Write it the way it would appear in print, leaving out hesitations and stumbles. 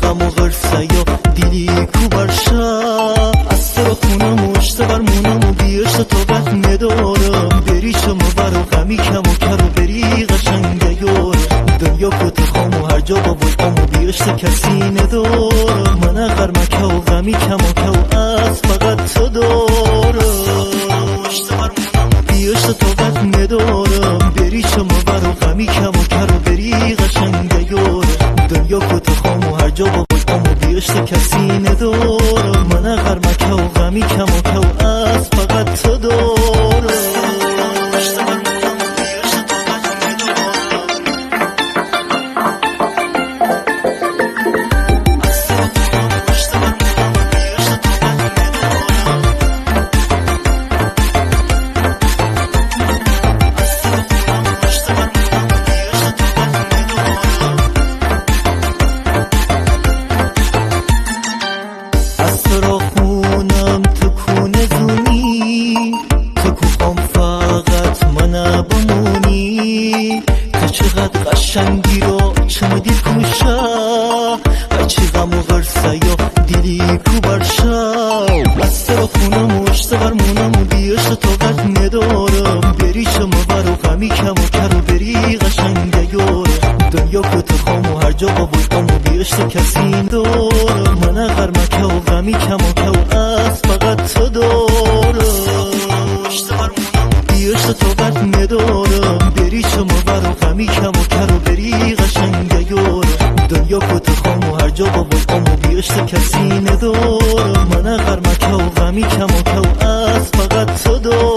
غم و غرصه یا دیلی کو برشا از تو رو خونم اشته برمونم و بیشت طاقت ندارم بری شما برو غمی کم و کرو بری قشنگه یار دنیا کت خام و هر جا با بلقام و بیشت کسی ندارم من غرمکه و غمی کم و که از فقط تو دارم بیشت طاقت ندارم بری شما برو غمی کم و کرو بری قشنگه یار دنیا کت خام و هر جا با بلقام و بیشت کسی ندارم من غرمکه و غمی کم و که از فقط تو دارم چقدر قشنگی رو چه مدی کوشا هرچی غم و غرصه یا دیلی کو برشا از تو خونم و اشته برمونم و بیشت طاقت ندارم بری شما برو غمی کم و کرو بری قشنگه یار دنیا کت خام و هر جا با بلقام و بیشت کسی دارم من غرمکه و غمی کم و که از فقط تو دارم بیشت طاقت ندارم بری شما برو غمی کم و کرو بری قشنگه یار دنیا کت خام و هر جا با بلقام و بیشت کسی ندارم من غرمکه و غمی کم و که از فقط تو دارم